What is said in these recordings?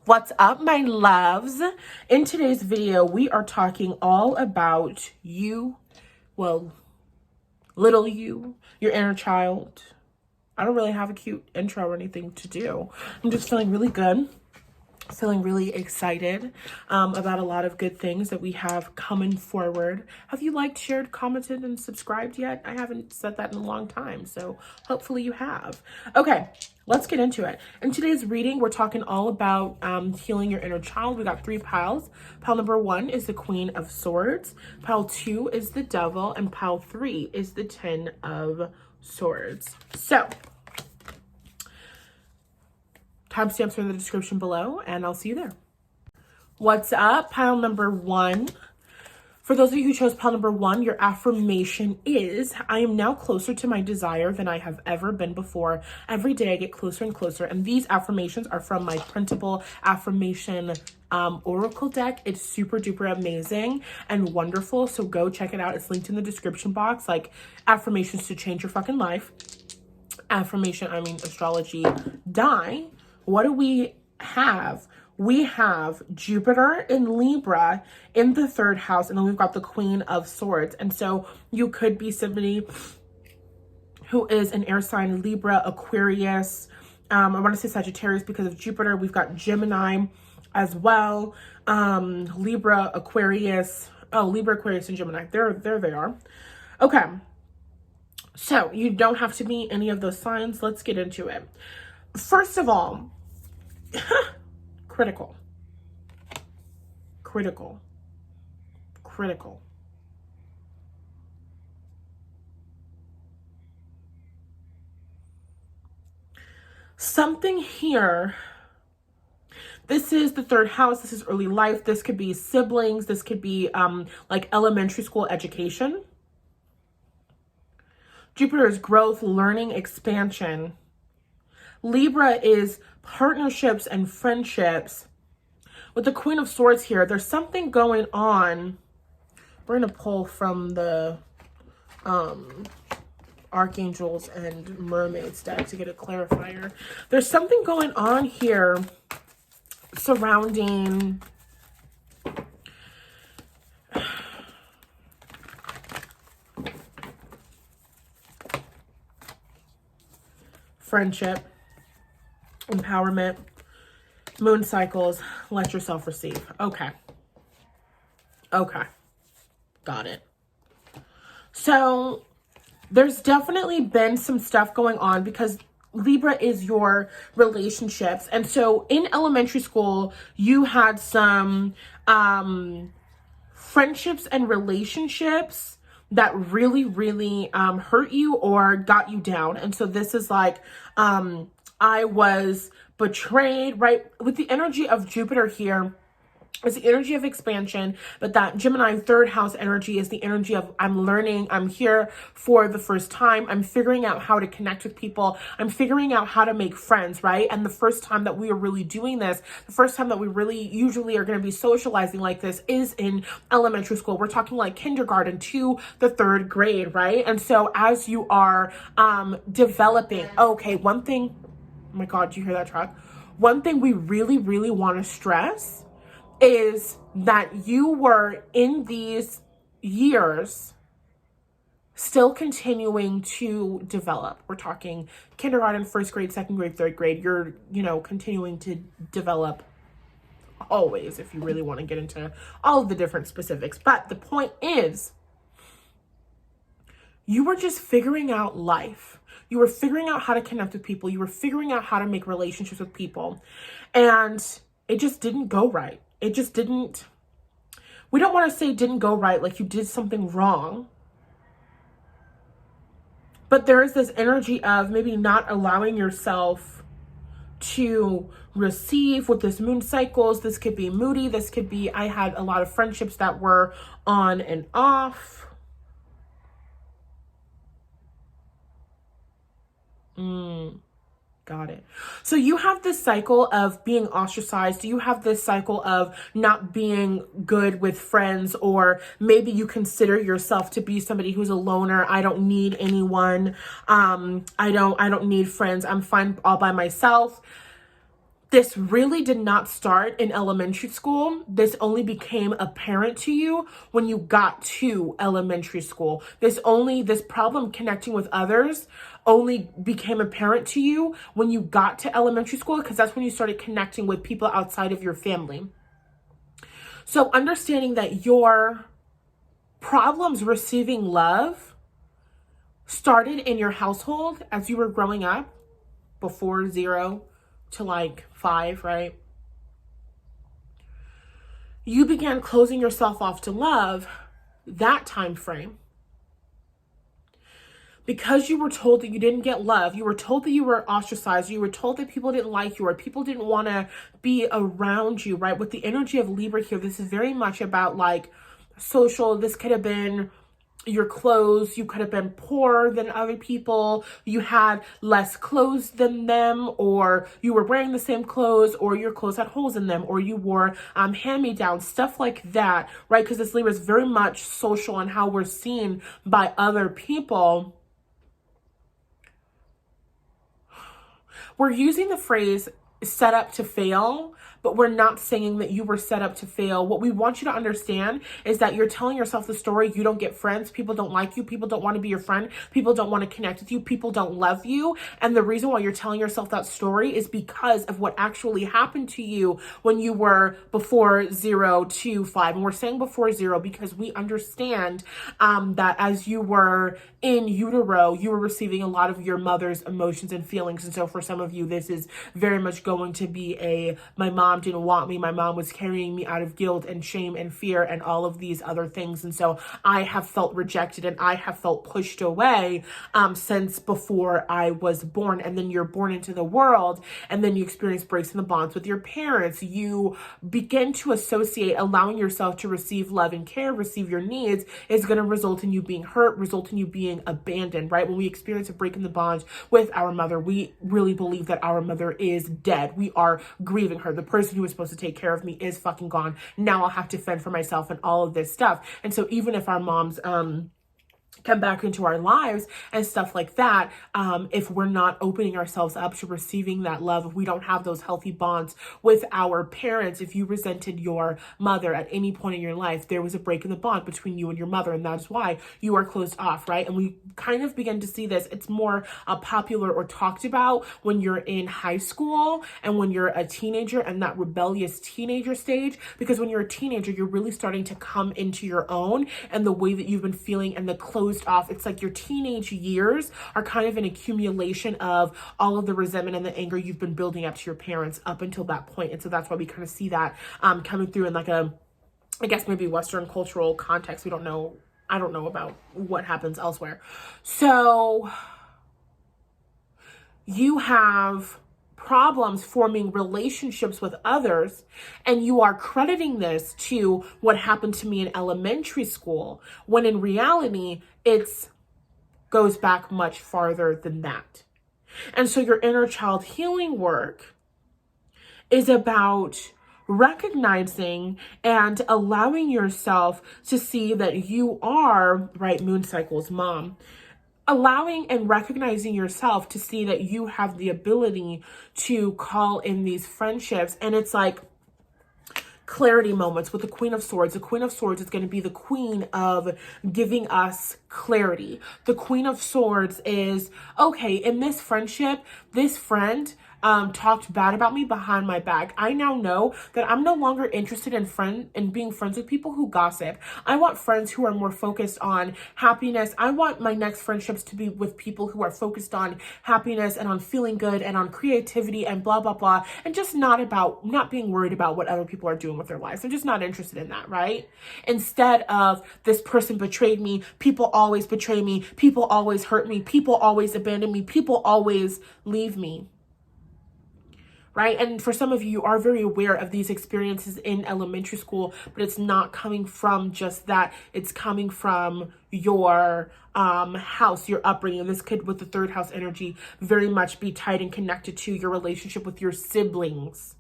What's up, my loves? In today's video, we are talking all about you, well, little you, your inner child. I don't really have a cute intro or anything to do. I'm just feeling really good, feeling really excited about a lot of good things that we have coming forward. Have you liked, shared, commented, and subscribed yet? I haven't said that in a long time, so hopefully you have. Okay, let's get into it. In today's reading, we're talking all about healing your inner child. We got 3 piles. Pile number 1 is the Queen of Swords. Pile 2 is the Devil. And pile 3 is the 10 of Swords. So, timestamps are in the description below, and I'll see you there. What's up, pile number 1? For those of you who chose pile number 1, your affirmation is, I am now closer to my desire than I have ever been before. Every day I get closer and closer. And these affirmations are from my printable affirmation oracle deck. It's super duper amazing and wonderful. So go check it out. It's linked in the description box. Like affirmations to change your fucking life. Astrology die. What do we have? We have Jupiter in Libra in the 3rd house, and then we've got the Queen of Swords. And so you could be somebody who is an air sign, Libra, Aquarius. I want to say Sagittarius because of Jupiter. We've got Gemini as well. Libra, Aquarius. Oh, Libra, Aquarius, and Gemini. There they are. Okay. So you don't have to be any of those signs. Let's get into it. First of all, critical. Something here. This is the 3rd house. This is early life. This could be siblings. This could be like elementary school education. Jupiter is growth, learning, expansion. Libra is partnerships and friendships. With the Queen of Swords here, there's something going on. We're going to pull from the Archangels and Mermaids deck to get a clarifier. There's something going on here surrounding friendship, empowerment, moon cycles, let yourself receive. Okay. Got it. So there's definitely been some stuff going on because Libra is your relationships. And so in elementary school, you had some friendships and relationships that really, really hurt you or got you down. And so this is like, I was betrayed, right? With the energy of Jupiter here, it's the energy of expansion, but that Gemini 3rd house energy is the energy of I'm learning, I'm here for the first time, I'm figuring out how to connect with people, I'm figuring out how to make friends, right? And the first time that we are really doing this, the first time that we really usually are going to be socializing like this is in elementary school. We're talking like kindergarten to the 3rd grade, right? And so as you are developing, okay, one thing, oh my God, do you hear that truck? One thing we really, really want to stress is that you were in these years still continuing to develop. We're talking kindergarten, 1st grade, 2nd grade, 3rd grade. You're, continuing to develop always if you really want to get into all of the different specifics. But the point is, you were just figuring out life. You were figuring out how to connect with people. You were figuring out how to make relationships with people. And it just didn't go right. It just didn't, we don't want to say didn't go right, like you did something wrong. But there is this energy of maybe not allowing yourself to receive with this moon cycles. This could be moody. This could be, I had a lot of friendships that were on and off. Got it. So you have this cycle of being ostracized. You have this cycle of not being good with friends, or maybe you consider yourself to be somebody who's a loner. I don't need anyone. I don't need friends. I'm fine all by myself. this really did not start in elementary school. This only became apparent to you when you got to elementary school. This problem connecting with others only became apparent to you when you got to elementary school, because that's when you started connecting with people outside of your family. So understanding that your problems receiving love started in your household as you were growing up, before 0 to like 5, right? You began closing yourself off to love that time frame. Because you were told that you didn't get love, you were told that you were ostracized, you were told that people didn't like you, or people didn't want to be around you, right? With the energy of Libra here, this is very much about like social. This could have been your clothes. You could have been poorer than other people. You had less clothes than them, or you were wearing the same clothes, or your clothes had holes in them, or you wore hand-me-downs, stuff like that, right? Because this Libra is very much social and how we're seen by other people. We're using the phrase set up to fail, but we're not saying that you were set up to fail. What we want you to understand is that you're telling yourself the story. You don't get friends. People don't like you. People don't want to be your friend. People don't want to connect with you. People don't love you. And the reason why you're telling yourself that story is because of what actually happened to you when you were before 0 to 5. And we're saying before 0 because we understand that as you were in utero, you were receiving a lot of your mother's emotions and feelings. And so for some of you, this is very much going to be my mom didn't want me. My mom was carrying me out of guilt and shame and fear and all of these other things. And so I have felt rejected and I have felt pushed away since before I was born. And then you're born into the world, and then you experience breaks in the bonds with your parents. You begin to associate allowing yourself to receive love and care, receive your needs, is going to result in you being hurt, result in you being abandoned, right? When we experience a break in the bonds with our mother, we really believe that our mother is dead. We are grieving her. The person who was supposed to take care of me is fucking gone. Now I'll have to fend for myself and all of this stuff. And so even if our moms come back into our lives and stuff like that, if we're not opening ourselves up to receiving that love, if we don't have those healthy bonds with our parents, if you resented your mother at any point in your life, there was a break in the bond between you and your mother, and that's why you are closed off, right? And we kind of begin to see this. It's more popular or talked about when you're in high school and when you're a teenager and that rebellious teenager stage, because when you're a teenager, you're really starting to come into your own, and the way that you've been feeling and the closed off, it's like your teenage years are kind of an accumulation of all of the resentment and the anger you've been building up to your parents up until that point. And so that's why we kind of see that coming through in like a, I guess maybe Western cultural context. We don't know. I don't know about what happens elsewhere. So you have problems forming relationships with others, and you are crediting this to what happened to me in elementary school, when in reality, it's goes back much farther than that. And so your inner child healing work is about recognizing and allowing yourself to see that you are, right, moon cycles, mom, allowing and recognizing yourself to see that you have the ability to call in these friendships. And it's like clarity moments with the Queen of Swords. The Queen of Swords is going to be the queen of giving us clarity. The Queen of Swords is, okay, in this friendship, this friend talked bad about me behind my back. I now know that I'm no longer interested in being friends with people who gossip. I want friends who are more focused on happiness. I want my next friendships to be with people who are focused on happiness and on feeling good and on creativity and blah, blah, blah. And just not being worried about what other people are doing with their lives. I'm just not interested in that, right? Instead of this person betrayed me, people always betray me, people always hurt me, people always abandon me, people always leave me. Right? And for some of you, you are very aware of these experiences in elementary school, but it's not coming from just that. It's coming from your house, your upbringing. This could, with the third house energy, very much be tied and connected to your relationship with your siblings.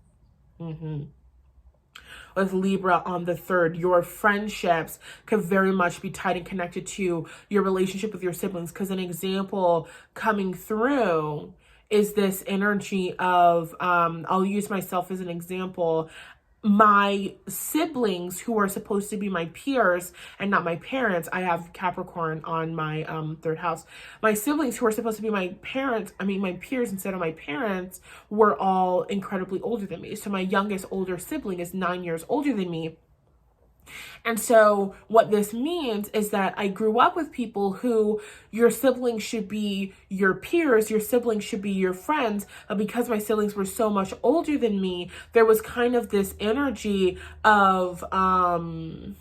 With Libra on the third, your friendships could very much be tied and connected to your relationship with your siblings. Because an example coming through is this energy of, I'll use myself as an example. My siblings who are supposed to be my peers and not my parents, I have Capricorn on my third house. My siblings who are supposed to be my peers instead of my parents, were all incredibly older than me. So my youngest older sibling is 9 years older than me. And so what this means is that I grew up with people who, your siblings should be your peers, your siblings should be your friends. But because my siblings were so much older than me, there was kind of this energy of, the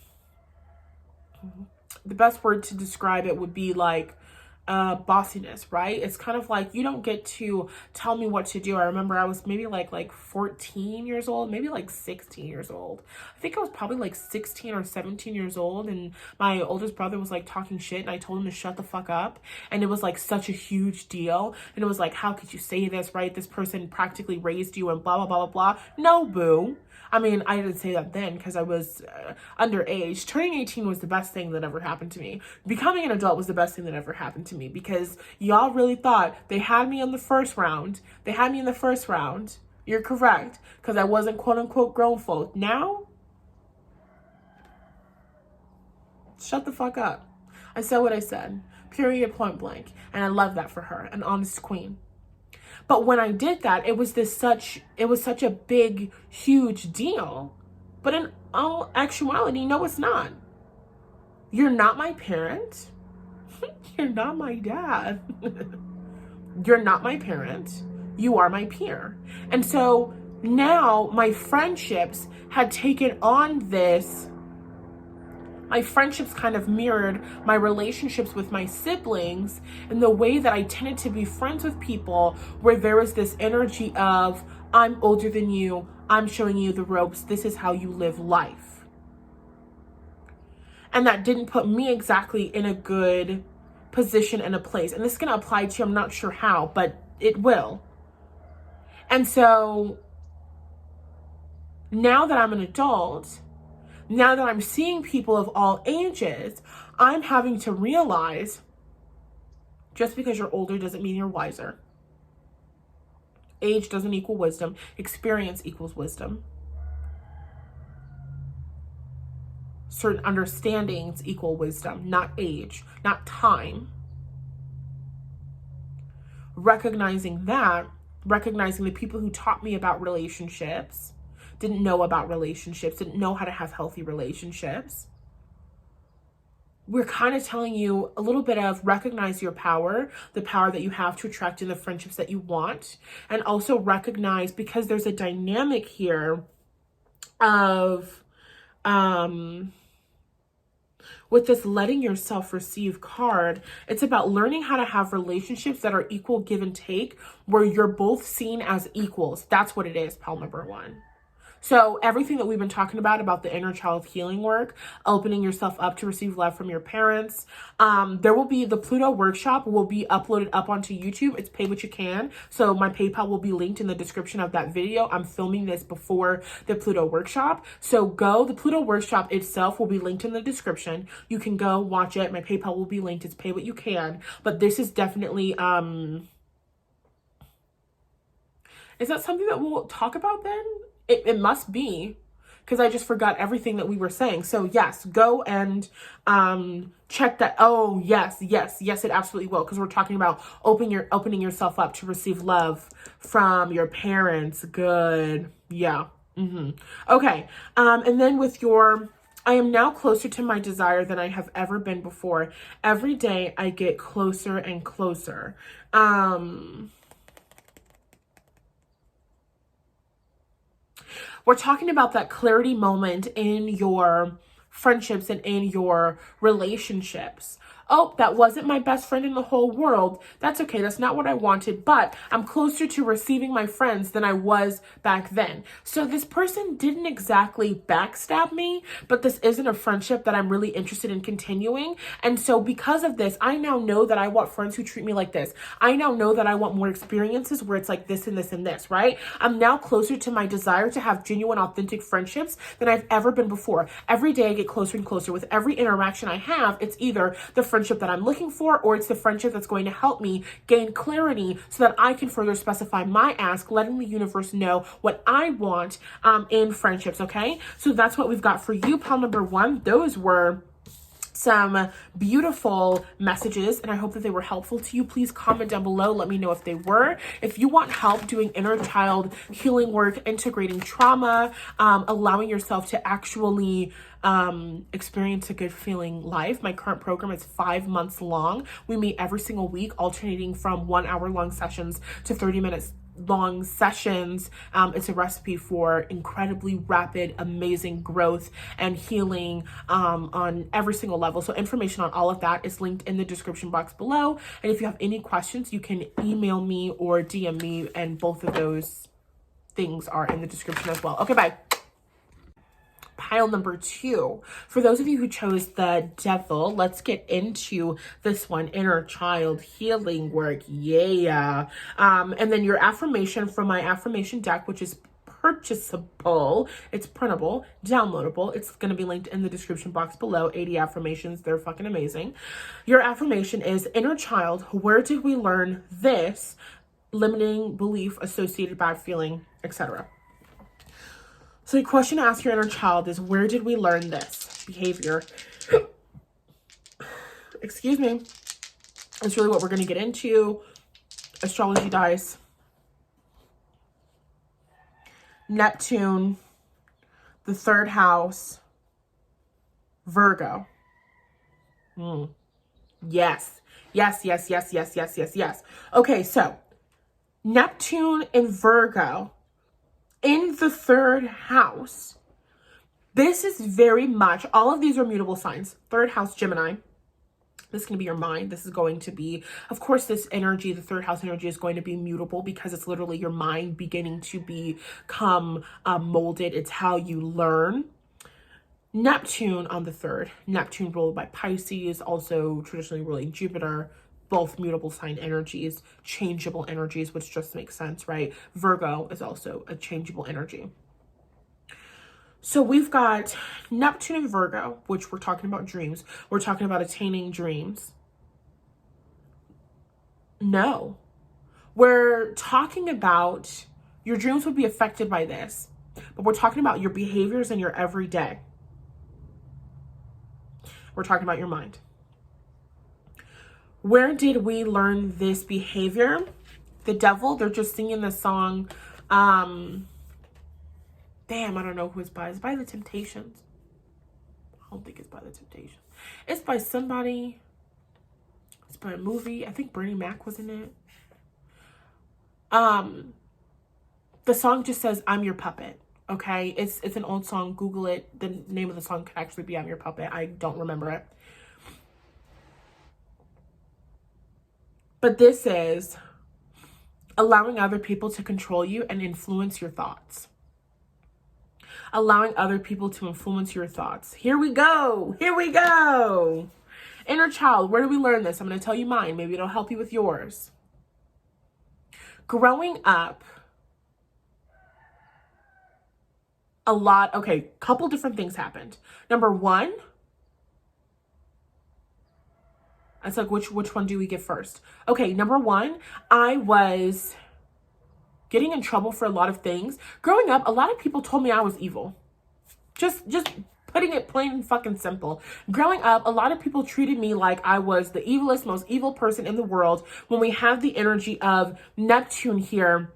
best word to describe it would be like, bossiness, right? It's kind of like, you don't get to tell me what to do. I remember I was maybe like 14 years old, maybe like 16 years old. I think I was probably like 16 or 17 years old, and my oldest brother was like talking shit, and I told him to shut the fuck up. And it was like such a huge deal. And it was like, how could you say this, right? This person practically raised you and blah, blah, blah, blah, blah. No, boo. I mean, I didn't say that then because I was underage. Turning 18 was the best thing that ever happened to me. Becoming an adult was the best thing that ever happened to me, because y'all really thought they had me in the first round. They had me in the first round. You're correct, because I wasn't quote unquote grown folk. Now, shut the fuck up. I said what I said. Period, point blank. And I love that for her. An honest queen. But when I did that, it was such a big, huge deal. But in all actuality, no, it's not. You're not my parent. You're not my dad. You're not my parent. You are my peer. And so now my friendships had taken on this. My friendships kind of mirrored my relationships with my siblings in the way that I tended to be friends with people where there was this energy of, I'm older than you, I'm showing you the ropes, this is how you live life. And that didn't put me exactly in a good position and a place. And this is going to apply to you, I'm not sure how, but it will. And so now that I'm an adult, now that I'm seeing people of all ages, I'm having to realize, just because you're older doesn't mean you're wiser. Age doesn't equal wisdom. Experience equals wisdom. Certain understandings equal wisdom, not age, not time. Recognizing the people who taught me about relationships didn't know about relationships, didn't know how to have healthy relationships. We're kind of telling you a little bit of recognize your power, the power that you have to attract in the friendships that you want. And also recognize, because there's a dynamic here of, with this letting yourself receive card, it's about learning how to have relationships that are equal give and take, where you're both seen as equals. That's what it is, pile number one. So everything that we've been talking about the inner child healing work, opening yourself up to receive love from your parents. There will be the Pluto workshop will be uploaded up onto YouTube. It's pay what you can. So my PayPal will be linked in the description of that video. I'm filming this before the Pluto workshop. So the Pluto workshop itself will be linked in the description. You can go watch it. My PayPal will be linked. It's pay what you can. But this is definitely, is that something that we'll talk about then? It must be, because I just forgot everything that we were saying. So yes, go and check that. Oh, yes, it absolutely will, because we're talking about opening yourself up to receive love from your parents. Good. Yeah. Okay. And then with I am now closer to my desire than I have ever been before. Every day I get closer and closer. We're talking about that clarity moment in your friendships and in your relationships. Oh, that wasn't my best friend in the whole world. That's okay. That's not what I wanted, but I'm closer to receiving my friends than I was back then. So this person didn't exactly backstab me, but this isn't a friendship that I'm really interested in continuing. And so because of this, I now know that I want friends who treat me like this. I now know that I want more experiences where it's like this and this and this, right? I'm now closer to my desire to have genuine, authentic friendships than I've ever been before. Every day I get closer and closer. With every interaction I have, it's either the friendship that I'm looking for, or it's the friendship that's going to help me gain clarity so that I can further specify my ask, letting the universe know what I want in friendships, okay? So that's what we've got for you, pile number one. Those were some beautiful messages, and I hope that they were helpful to you. Please comment down below. Let me know if they were. If you want help doing inner child healing work, integrating trauma, allowing yourself to actually experience a good feeling life, my current program is 5 months long. We meet every single week, alternating from 1 hour long sessions to 30 minutes long sessions. It's a recipe for incredibly rapid, amazing growth and healing on every single level. So information on all of that is linked in the description box below. And if you have any questions, you can email me or DM me, and both of those things are in the description as well. Okay, bye. Pile number two. For those of you who chose the devil, let's get into this one, inner child healing work. Yeah. And then your affirmation from my affirmation deck, which is purchasable, it's printable, downloadable. It's going to be linked in the description box below. 80 affirmations. They're fucking amazing. Your affirmation is, inner child, where did we learn this? Limiting belief, associated bad feeling, etc. So the question to ask your inner child is, where did we learn this behavior? Excuse me. That's really what we're going to get into. Astrology dice. Neptune. The third house. Virgo. Yes. Yes, yes, yes, yes, yes, yes, yes. Okay, so Neptune in Virgo. In the third house, this is very much, all of these are mutable signs. Third house, Gemini. This is going to be your mind. This is going to be, of course, this energy, the third house energy is going to be mutable because it's literally your mind beginning to become molded. It's how you learn. Neptune on the third. Neptune ruled by Pisces, also traditionally ruling Jupiter. Both mutable sign energies, changeable energies, which just makes sense, right? Virgo is also a changeable energy. So we've got Neptune and Virgo, which we're talking about dreams. We're talking about attaining dreams. No. We're talking about your dreams would be affected by this, but we're talking about your behaviors in your everyday. We're talking about your mind. Where did we learn this behavior? The devil, they're just singing the song. Damn, I don't know who it's by. It's by the Temptations. I don't think it's by the Temptations. It's by somebody. It's by a movie. I think Bernie Mac was in it. The song just says, I'm your puppet. Okay, it's an old song. Google it. The name of the song could actually be I'm Your Puppet. I don't remember it. But this is allowing other people to control you and influence your thoughts. Allowing other people to influence your thoughts. Here we go. Here we go. Inner child, where do we learn this? I'm going to tell you mine. Maybe it'll help you with yours. Growing up, couple different things happened. Number one, it's like, which one do we get first? Okay, number one, I was getting in trouble for a lot of things. Growing up, a lot of people told me I was evil. Just putting it plain and fucking simple. Growing up, a lot of people treated me like I was the evilest, most evil person in the world. When we have the energy of Neptune here,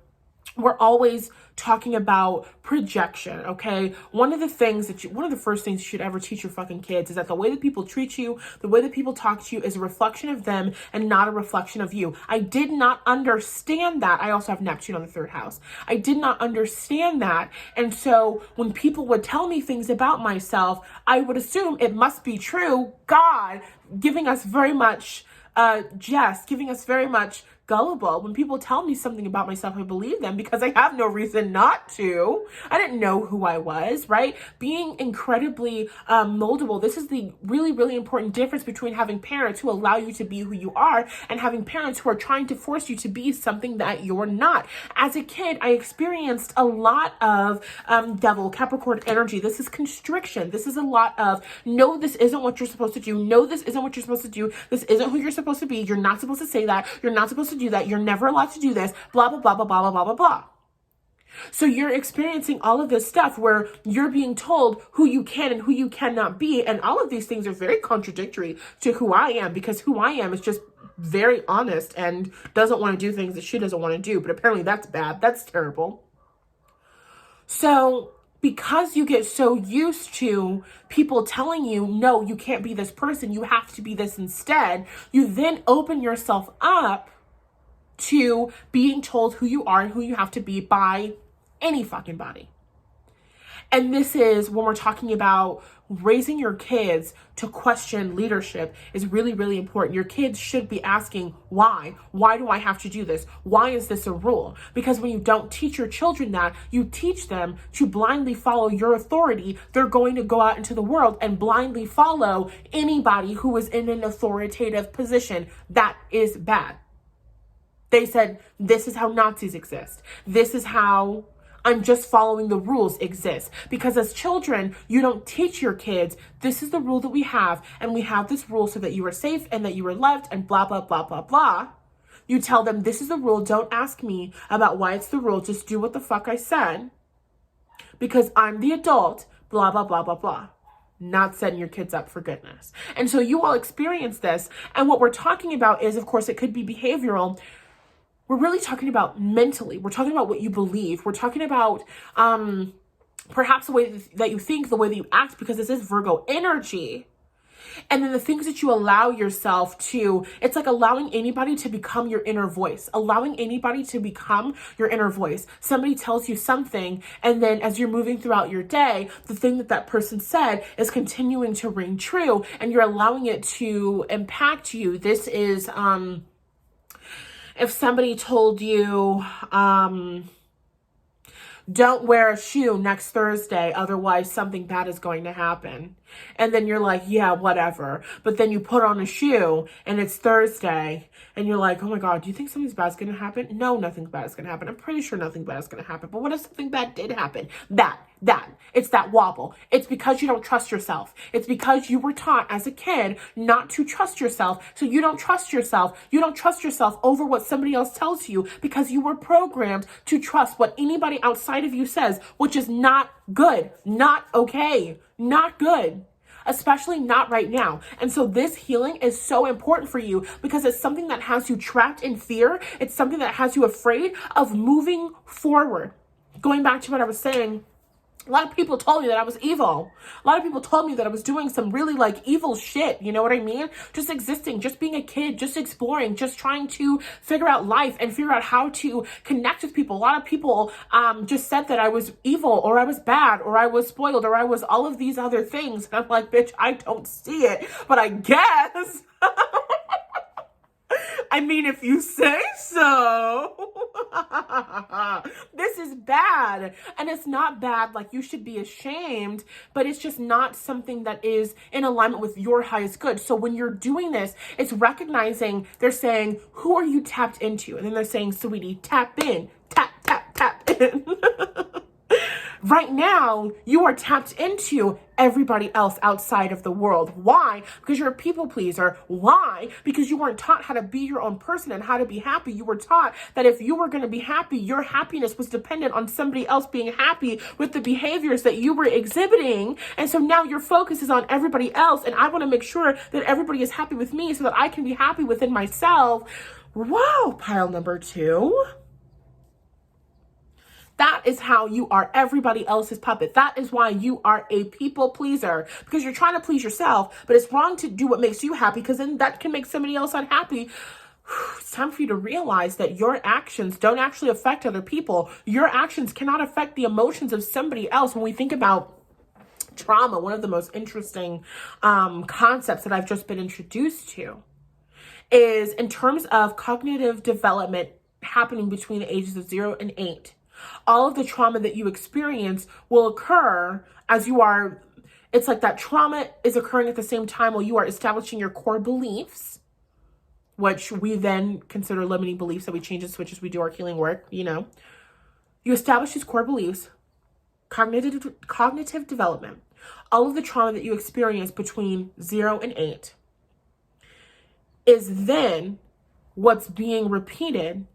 we're always talking about projection, okay? One of the first things you should ever teach your fucking kids is that the way that people treat you, the way that people talk to you is a reflection of them and not a reflection of you. I did not understand that. I also have Neptune on the third house. I did not understand that. And so when people would tell me things about myself, I would assume it must be true. God giving us very much giving us very much gullible. When people tell me something about myself, I believe them because I have no reason not to. I didn't know who I was, right? Being incredibly moldable. This is the really, really important difference between having parents who allow you to be who you are and having parents who are trying to force you to be something that you're not. As a kid, I experienced a lot of devil, Capricorn energy. This is constriction. This is a lot of, no, this isn't what you're supposed to do. No, this isn't what you're supposed to do. This isn't who you're supposed to be. You're not supposed to say that. You're not supposed to do that. You're never allowed to do this. Blah, blah, blah, blah, blah, blah, blah, blah. So you're experiencing all of this stuff where you're being told who you can and who you cannot be. And all of these things are very contradictory to who I am, because who I am is just very honest and doesn't want to do things that she doesn't want to do. But apparently that's bad. That's terrible. So because you get so used to people telling you, no, you can't be this person, you have to be this instead, you then open yourself up to being told who you are and who you have to be by any fucking body. And this is when we're talking about raising your kids to question leadership is really, really important. Your kids should be asking, why? Why do I have to do this? Why is this a rule? Because when you don't teach your children that, you teach them to blindly follow your authority. They're going to go out into the world and blindly follow anybody who is in an authoritative position. That is bad. They said, this is how Nazis exist. This is how I'm just following the rules exist. Because as children, you don't teach your kids, this is the rule that we have, and we have this rule so that you are safe and that you are loved and blah, blah, blah, blah, blah. You tell them, this is the rule. Don't ask me about why it's the rule. Just do what the fuck I said because I'm the adult, blah, blah, blah, blah, blah. Not setting your kids up for goodness. And so you all experience this. And what we're talking about is, of course, it could be behavioral. We're really talking about mentally. We're talking about what you believe. We're talking about perhaps the way that you think, the way that you act, because this is Virgo energy. And then the things that you allow yourself to, it's like allowing anybody to become your inner voice, allowing anybody to become your inner voice. Somebody tells you something, and then as you're moving throughout your day, the thing that that person said is continuing to ring true, and you're allowing it to impact you. This is, if somebody told you, don't wear a shoe next Thursday, otherwise something bad is going to happen. And then you're like, yeah, whatever. But then you put on a shoe and it's Thursday and you're like, oh my God, do you think something bad is going to happen? No, nothing bad is going to happen. I'm pretty sure nothing bad is going to happen. But what if something bad did happen? It's that wobble. It's because you don't trust yourself. It's because you were taught as a kid not to trust yourself. So you don't trust yourself. You don't trust yourself over what somebody else tells you because you were programmed to trust what anybody outside of you says, which is not good, not okay, not good. Especially not right now. And so this healing is so important for you because it's something that has you trapped in fear. It's something that has you afraid of moving forward. Going back to what I was saying, a lot of people told me that I was evil. A lot of people told me that I was doing some really like evil shit. You know what I mean? Just existing, just being a kid, just exploring, just trying to figure out life and figure out how to connect with people. A lot of people just said that I was evil or I was bad or I was spoiled or I was all of these other things. And I'm like, bitch, I don't see it, but I guess. I mean, if you say so. This is bad. And it's not bad, like you should be ashamed, but it's just not something that is in alignment with your highest good. So when you're doing this, it's recognizing, they're saying, who are you tapped into? And then they're saying, sweetie, tap in, tap, tap, tap in. Right now, you are tapped into everybody else outside of the world. Why? Because you're a people pleaser. Why? Because you weren't taught how to be your own person and how to be happy. You were taught that if you were going to be happy, your happiness was dependent on somebody else being happy with the behaviors that you were exhibiting. And so now your focus is on everybody else. And I want to make sure that everybody is happy with me so that I can be happy within myself. Whoa, pile number 2. That is how you are everybody else's puppet. That is why you are a people pleaser, because you're trying to please yourself, but it's wrong to do what makes you happy because then that can make somebody else unhappy. It's time for you to realize that your actions don't actually affect other people. Your actions cannot affect the emotions of somebody else. When we think about trauma, one of the most interesting concepts that I've just been introduced to is in terms of cognitive development happening between the ages of 0 and 8. All of the trauma that you experience will occur as you are, it's like that trauma is occurring at the same time while you are establishing your core beliefs, which we then consider limiting beliefs that we change and switch as we do our healing work, you know. You establish these core beliefs, cognitive development, all of the trauma that you experience between 0 and 8 is then what's being repeated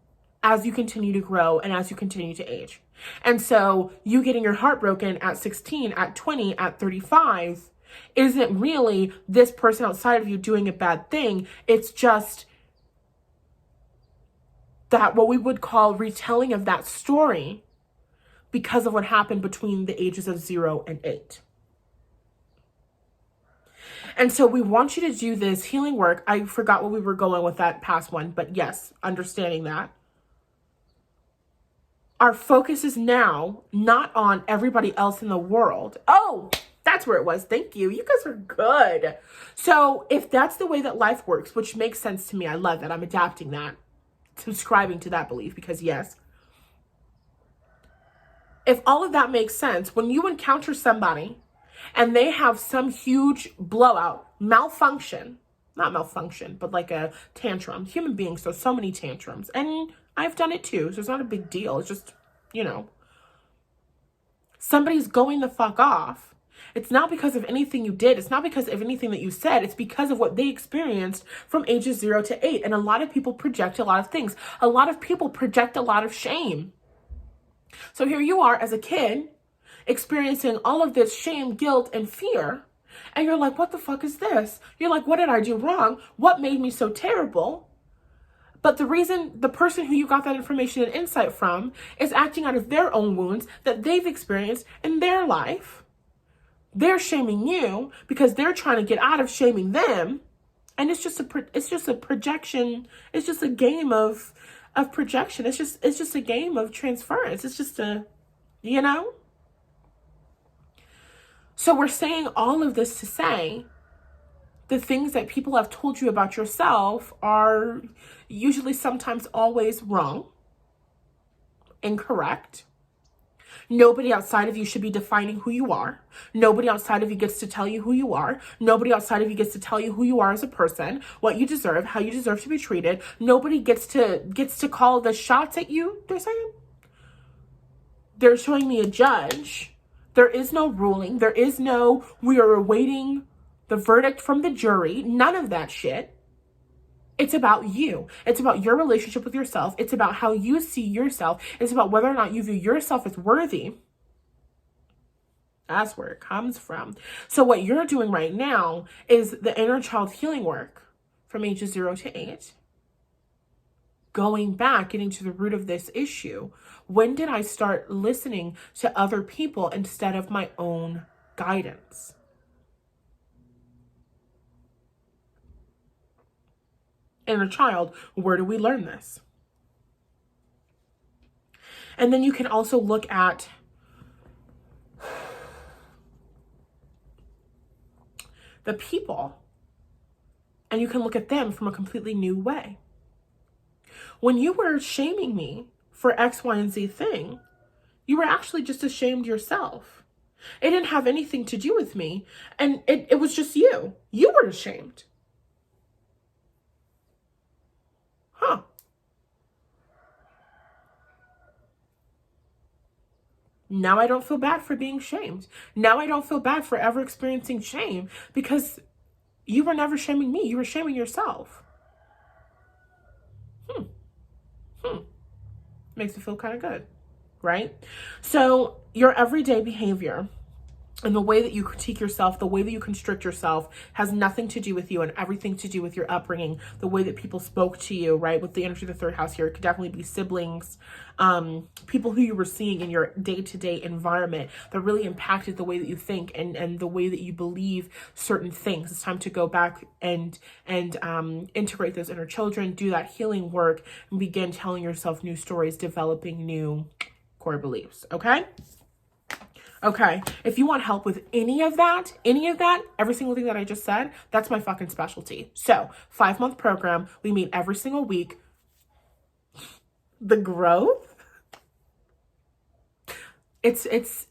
as you continue to grow and as you continue to age. And so you getting your heart broken at 16, at 20, at 35 isn't really this person outside of you doing a bad thing. It's just that what we would call retelling of that story because of what happened between the ages of 0 and 8. And so we want you to do this healing work. I forgot where we were going with that past one, but yes, understanding that. Our focus is now not on everybody else in the world. Oh, that's where it was. Thank you. You guys are good. So if that's the way that life works, which makes sense to me, I love that. I'm adapting that, subscribing to that belief, because yes, if all of that makes sense, when you encounter somebody and they have some huge blowout, malfunction, not malfunction, but like a tantrum, human beings, so many tantrums, and I've done it too, so it's not a big deal. It's just, you know, somebody's going the fuck off. It's not because of anything you did. It's not because of anything that you said. It's because of what they experienced from ages 0 to 8. And a lot of people project a lot of things. A lot of people project a lot of shame. So here you are as a kid experiencing all of this shame, guilt, and fear. And you're like, what the fuck is this? You're like, what did I do wrong? What made me so terrible? But the reason the person who you got that information and insight from is acting out of their own wounds that they've experienced in their life. They're shaming you because they're trying to get out of shaming them. And it's just a projection. It's just a game of projection. It's just a game of transference. It's just you know? So we're saying all of this to say the things that people have told you about yourself are usually, sometimes, always wrong, incorrect. Nobody outside of you should be defining who you are. Nobody outside of you gets to tell you who you are. Nobody outside of you gets to tell you who you are as a person, what you deserve, how you deserve to be treated. Nobody gets to call the shots at you. They're saying they're showing me a judge. There is no ruling. There is no, we are awaiting the verdict from the jury. None of that shit. It's about you. It's about your relationship with yourself. It's about how you see yourself. It's about whether or not you view yourself as worthy. That's where it comes from. So what you're doing right now is the inner child healing work from ages 0 to 8. Going back, getting to the root of this issue. When did I start listening to other people instead of my own guidance? Inner child, where do we learn this? And then you can also look at the people, and you can look at them from a completely new way. When you were shaming me for X, Y, and Z thing, you were actually just ashamed yourself. It didn't have anything to do with me, and it was just you. You were ashamed. Huh. Now I don't feel bad for being shamed. Now I don't feel bad for ever experiencing shame because you were never shaming me. You were shaming yourself. Makes me feel kind of good, right? So your everyday behavior and the way that you critique yourself, the way that you constrict yourself has nothing to do with you and everything to do with your upbringing, the way that people spoke to you, right? With the energy of the third house here, it could definitely be siblings, people who you were seeing in your day-to-day environment that really impacted the way that you think and the way that you believe certain things. It's time to go back and integrate those inner children, do that healing work, and begin telling yourself new stories, developing new core beliefs, okay? Okay. If you want help with any of that, every single thing that I just said, that's my fucking specialty. So 5-month program. We meet every single week. The growth, it's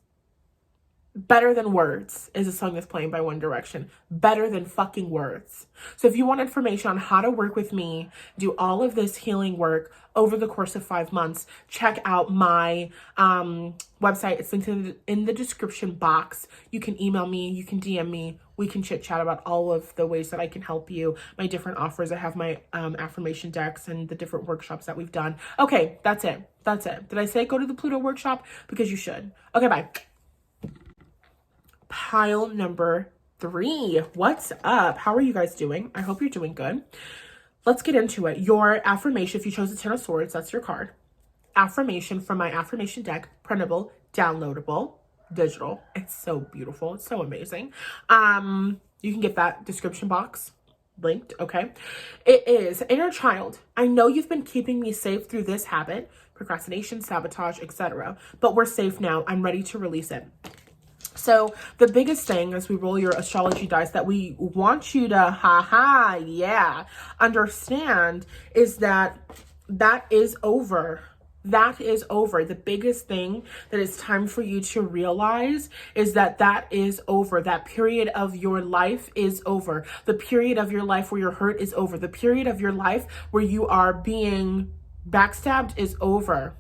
better than words is a song that's playing by One Direction. Better than fucking words. So if you want information on how to work with me, do all of this healing work over the course of 5 months, check out my website. It's linked in the description box. You can email me, you can DM me. We can chit chat about all of the ways that I can help you, my different offers. I have my affirmation decks and the different workshops that we've done. Okay, that's it. Did I say go to the Pluto workshop? Because you should. Okay, bye. Pile number 3. What's up? How are you guys doing? I hope you're doing good. Let's get into it. Your affirmation, if you chose the 10 of Swords, that's your card. Affirmation from my affirmation deck, printable, downloadable, digital. It's so beautiful. It's so amazing. You can get that description box linked, okay? It is, inner child, I know you've been keeping me safe through this habit, procrastination, sabotage, etc. But we're safe now. I'm ready to release it. So the biggest thing as we roll your astrology dice that we want you to, understand is that is over. That is over. The biggest thing that it's time for you to realize is that is over. That period of your life is over. The period of your life where you're hurt is over. The period of your life where you are being backstabbed is over.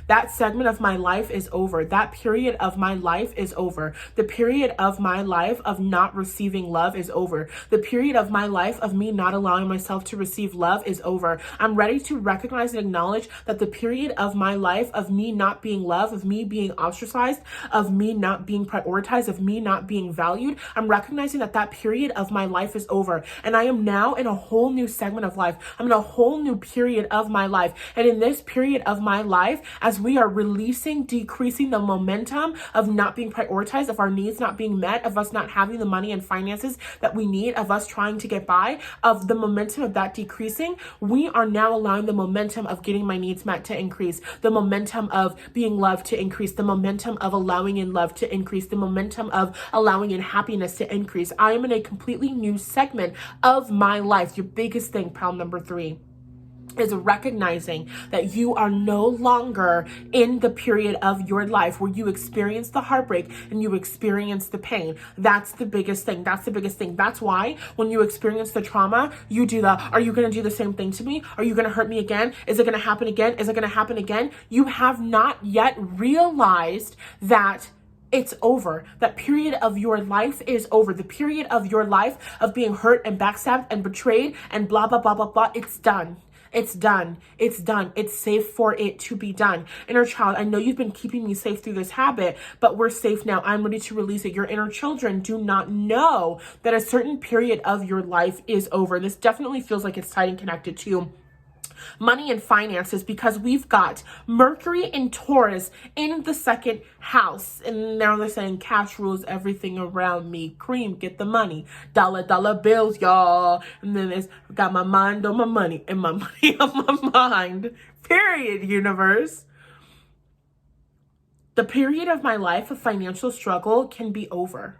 That segment of my life is over. That period of my life is over. The period of my life of not receiving love is over. The period of my life of me not allowing myself to receive love is over. I'm ready to recognize and acknowledge that the period of my life of me not being loved, of me being ostracized, of me not being prioritized, of me not being valued, I'm recognizing that period of my life is over. And I am now in a whole new segment of life. I'm in a whole new period of my life. And in this period of my life, as we are releasing, decreasing the momentum of not being prioritized, of our needs not being met, of us not having the money and finances that we need, of us trying to get by, of the momentum of that decreasing, we are now allowing the momentum of getting my needs met to increase, the momentum of being loved to increase, the momentum of allowing in love to increase, the momentum of allowing in happiness to increase. I am in a completely new segment of my life. Your biggest thing, pile number 3, is recognizing that you are no longer in the period of your life where you experience the heartbreak and you experience the pain. That's the biggest thing. That's why when you experience the trauma, you do are you going to do the same thing to me? Are you going to hurt me again? Is it going to happen again? Is it going to happen again? You have not yet realized that it's over. That period of your life is over. The period of your life of being hurt and backstabbed and betrayed and blah, blah, blah, blah, blah. It's done. It's done. It's done. It's safe for it to be done. Inner child, I know you've been keeping me safe through this habit, but we're safe now. I'm ready to release it. Your inner children do not know that a certain period of your life is over. This definitely feels like it's tied and connected to money and finances because we've got Mercury and Taurus in the 2nd house. And now they're saying cash rules everything around me. Cream, get the money. Dollar bills, y'all. And then it's got my mind on my money and my money on my mind. Period, universe. The period of my life of financial struggle can be over.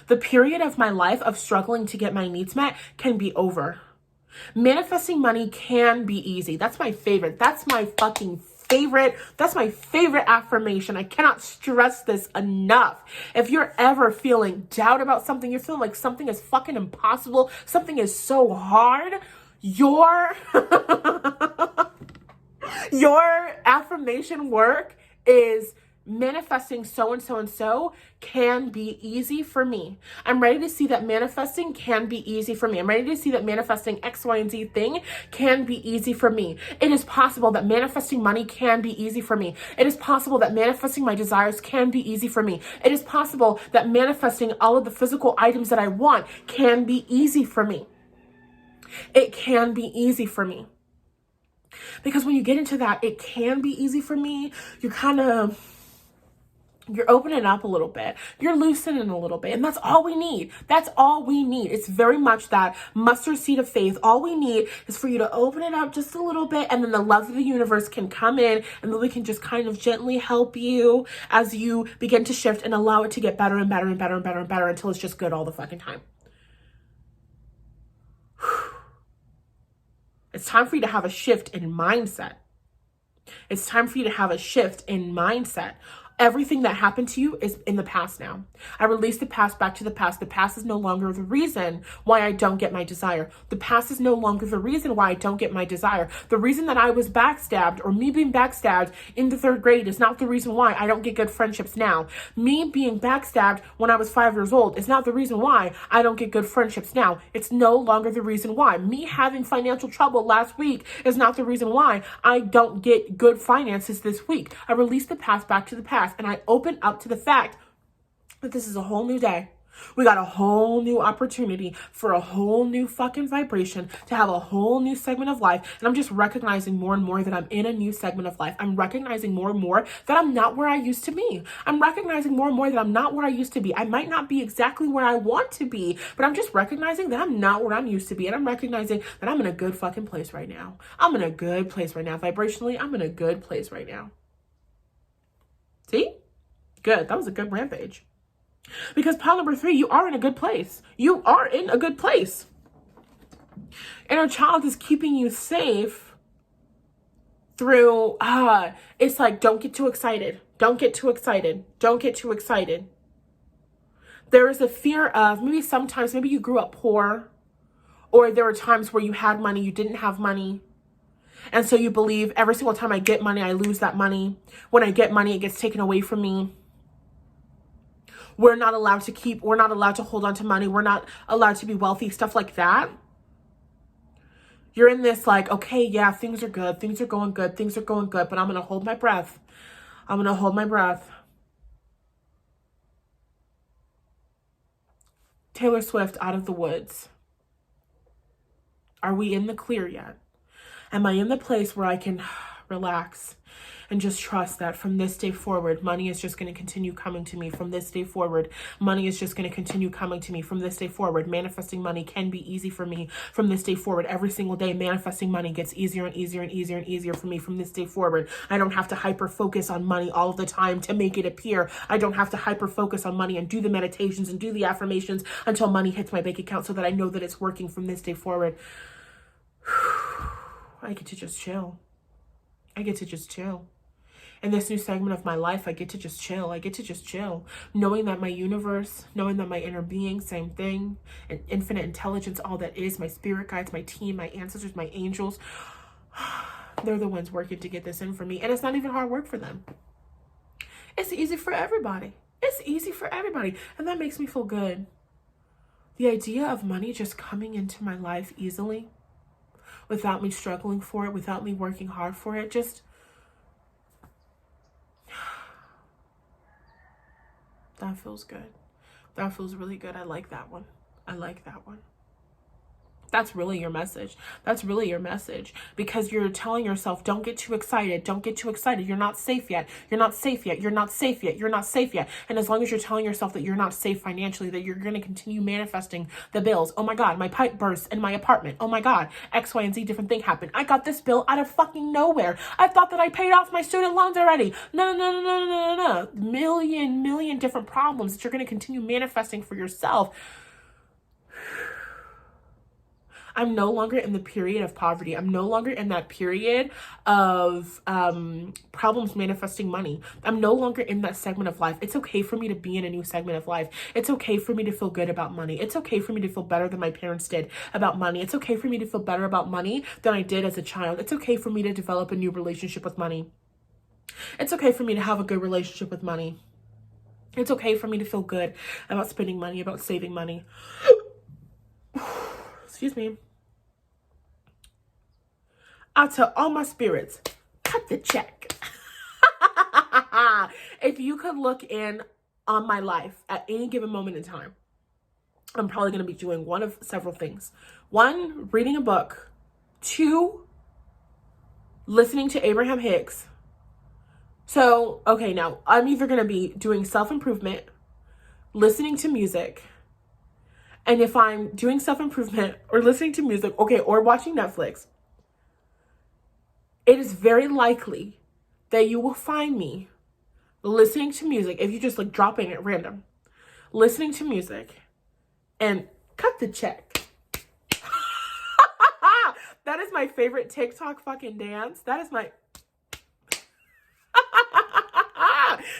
The period of my life of struggling to get my needs met can be over. Manifesting money can be easy. That's my favorite. That's my fucking favorite. That's my favorite affirmation. I cannot stress this enough. If you're ever feeling doubt about something, you're feeling like something is fucking impossible, something is so hard, your affirmation work is manifesting so and so and so can be easy for me. I'm ready to see that manifesting can be easy for me. I'm ready to see that manifesting X, Y, and Z thing can be easy for me. It is possible that manifesting money can be easy for me. It is possible that manifesting my desires can be easy for me. It is possible that manifesting all of the physical items that I want can be easy for me. It can be easy for me. Because when you get into that, it can be easy for me, you're kind of You're opening up a little bit. You're loosening a little bit. And that's all we need. That's all we need. It's very much that mustard seed of faith. All we need is for you to open it up just a little bit, and then the love of the universe can come in, and then we can just kind of gently help you as you begin to shift and allow it to get better and better and better and better and better until it's just good all the fucking time. It's time for you to have a shift in mindset. It's time for you to have a shift in mindset. Everything that happened to you is in the past now. I release the past back to the past. The past is no longer the reason why I don't get my desire. The past is no longer the reason why I don't get my desire. The reason that I was backstabbed, or me being backstabbed in the 3rd grade, is not the reason why I don't get good friendships now. Me being backstabbed when I was 5 years old is not the reason why I don't get good friendships now. It's no longer the reason why. Me having financial trouble last week is not the reason why I don't get good finances this week. I release the past back to the past. And I open up to the fact that this is a whole new day. We got a whole new opportunity for a whole new fucking vibration to have a whole new segment of life. And I'm just recognizing more and more that I'm in a new segment of life. I'm recognizing more and more that I'm not where I used to be. I'm recognizing more and more that I'm not where I used to be. I might not be exactly where I want to be, but I'm just recognizing that I'm not where I'm used to be. And I'm recognizing that I'm in a good fucking place right now. I'm in a good place right now. Vibrationally, I'm in a good place right now. See? Good. That was a good rampage. Because pile number 3, you are in a good place. You are in a good place. Inner child is keeping you safe through, it's like, don't get too excited. Don't get too excited. Don't get too excited. There is a fear of, maybe you grew up poor, or there were times where you had money, you didn't have money. And so you believe every single time I get money, I lose that money. When I get money, it gets taken away from me. We're not allowed to hold on to money. We're not allowed to be wealthy, stuff like that. You're in this like, okay, yeah, things are good. Things are going good. Things are going good, but I'm going to hold my breath. I'm going to hold my breath. Taylor Swift, Out of the Woods. Are we in the clear yet? Am I in the place where I can relax and just trust that from this day forward, money is just going to continue coming to me? From this day forward, money is just going to continue coming to me. From this day forward, manifesting money can be easy for me. From this day forward, every single day, manifesting money gets easier and easier and easier and easier for me. From this day forward, I don't have to hyper focus on money all of the time to make it appear. I don't have to hyper focus on money and do the meditations and do the affirmations until money hits my bank account so that I know that it's working from this day forward. I get to just chill. I get to just chill. In this new segment of my life, I get to just chill. I get to just chill. Knowing that my universe, knowing that my inner being, same thing, and infinite intelligence, all that is, my spirit guides, my team, my ancestors, my angels, they're the ones working to get this in for me. And it's not even hard work for them. It's easy for everybody. It's easy for everybody. And that makes me feel good. The idea of money just coming into my life easily, without me struggling for it, without me working hard for it, just, that feels good. That feels really good. I like that one. I like that one. That's really your message. That's really your message, because you're telling yourself, don't get too excited. Don't get too excited. You're not safe yet. You're not safe yet. You're not safe yet. You're not safe yet. And as long as you're telling yourself that you're not safe financially, that you're going to continue manifesting the bills. Oh my God, my pipe burst in my apartment. Oh my God, X, Y, and Z different thing happened. I got this bill out of fucking nowhere. I thought that I paid off my student loans already. No. Million different problems that you're going to continue manifesting for yourself. I'm no longer in the period of poverty. I'm no longer in that period of problems manifesting money. I'm no longer in that segment of life. It's okay for me to be in a new segment of life. It's okay for me to feel good about money. It's okay for me to feel better than my parents did about money. It's okay for me to feel better about money than I did as a child. It's okay for me to develop a new relationship with money. It's okay for me to have a good relationship with money. It's okay for me to feel good about spending money, about saving money. Excuse me. I tell all my spirits, cut the check. If you could look in on my life at any given moment in time, I'm probably going to be doing one of several things. 1, reading a book. 2, listening to Abraham Hicks So, okay, now I'm either going to be doing self-improvement, listening to music, and if I'm doing self-improvement or listening to music, okay, or watching Netflix, it is very likely that you will find me listening to music, if you just like drop in at random, listening to music and cut the check. That is my favorite TikTok fucking dance. That is my...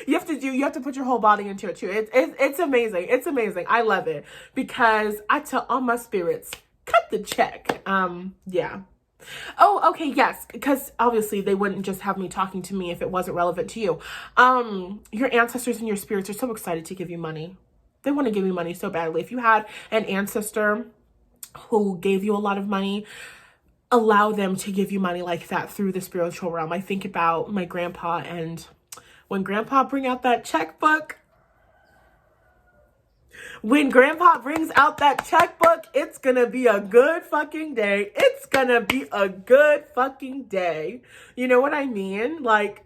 You have to put your whole body into it too. It's amazing. It's amazing. I love it because I tell all my spirits, cut the check. Yeah. Oh, okay, yes, because obviously they wouldn't just have me talking to me if it wasn't relevant to you. Your ancestors and your spirits are so excited to give you money. They want to give you money so badly. If you had an ancestor who gave you a lot of money, allow them to give you money like that through the spiritual realm. I think about my grandpa, and when grandpa bring out that checkbook, when grandpa brings out that checkbook, it's gonna be a good fucking day. It's gonna be a good fucking day. You know what I mean? Like,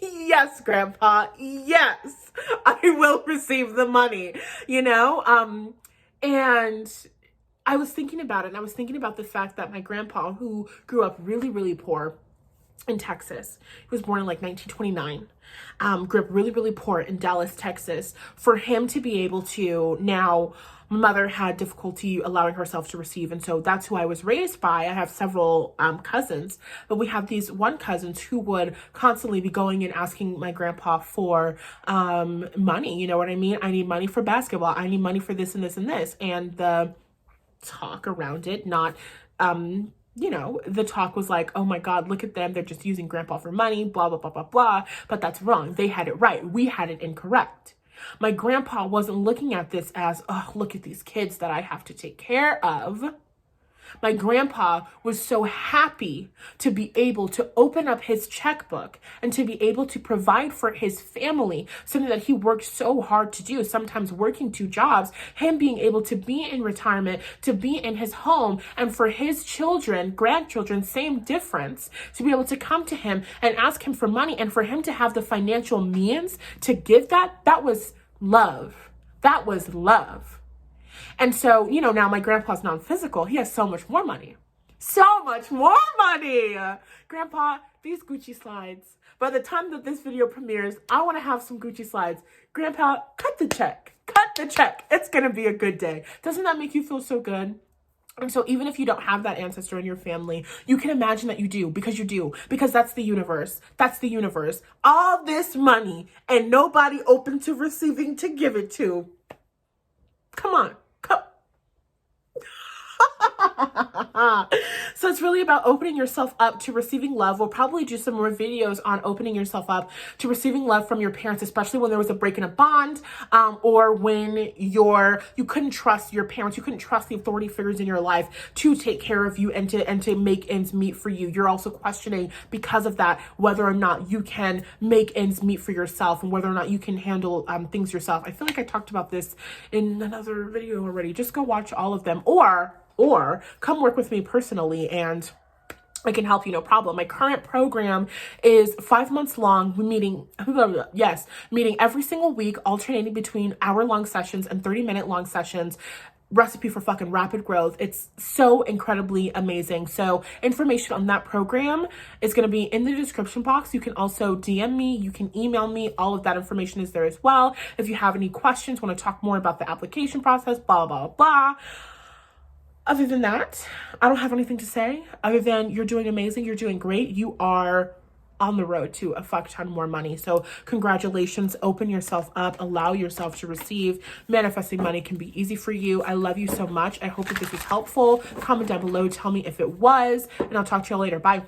yes, grandpa, yes, I will receive the money, you know? And I was thinking about it, and I was thinking about the fact that my grandpa, who grew up really, really poor in Texas, he was born in like 1929, grew up really, really poor in Dallas, Texas. For him to be able to now, my mother had difficulty allowing herself to receive, and so that's who I was raised by. I have several cousins, but we have these one cousins who would constantly be going and asking my grandpa for money. You know what I mean? I need money for basketball. I need money for this and this and this. And the talk around it, not you know, the talk was like, oh my God, look at them, they're just using grandpa for money, blah blah blah blah blah. But that's wrong. They had it right, we had it incorrect. My grandpa wasn't looking at this as, oh, look at these kids that I have to take care of. My grandpa was so happy to be able to open up his checkbook and to be able to provide for his family, something that he worked so hard to do, sometimes working 2 jobs, him being able to be in retirement, to be in his home, and for his children, grandchildren, same difference, to be able to come to him and ask him for money, and for him to have the financial means to give that, that was love. That was love. And so, you know, now my grandpa's non-physical. He has so much more money. So much more money. Grandpa, these Gucci slides. By the time that this video premieres, I want to have some Gucci slides. Grandpa, cut the check. Cut the check. It's going to be a good day. Doesn't that make you feel so good? And so even if you don't have that ancestor in your family, you can imagine that you do, because that's the universe. That's the universe. All this money and nobody open to receiving to give it to. Come on. So it's really about opening yourself up to receiving love. We'll probably do some more videos on opening yourself up to receiving love from your parents, especially when there was a break in a bond, or when you couldn't trust your parents, you couldn't trust the authority figures in your life to take care of you and to make ends meet for you. You're also questioning, because of that, whether or not you can make ends meet for yourself and whether or not you can handle things yourself. I feel like I talked about this in another video already. Just go watch all of them, or come work with me personally and I can help you, no problem. My current program is 5 months long, meeting every single week, alternating between hour-long sessions and 30-minute long sessions. Recipe for fucking rapid growth. It's so incredibly amazing. So information on that program is going to be in the description box. You can also DM me, you can email me. All of that information is there as well. If you have any questions, want to talk more about the application process, blah, blah, blah. Other than that, I don't have anything to say other than you're doing amazing. You're doing great. You are on the road to a fuck ton more money. So congratulations. Open yourself up. Allow yourself to receive. Manifesting money can be easy for you. I love you so much. I hope that this was helpful. Comment down below. Tell me if it was. And I'll talk to you all later. Bye.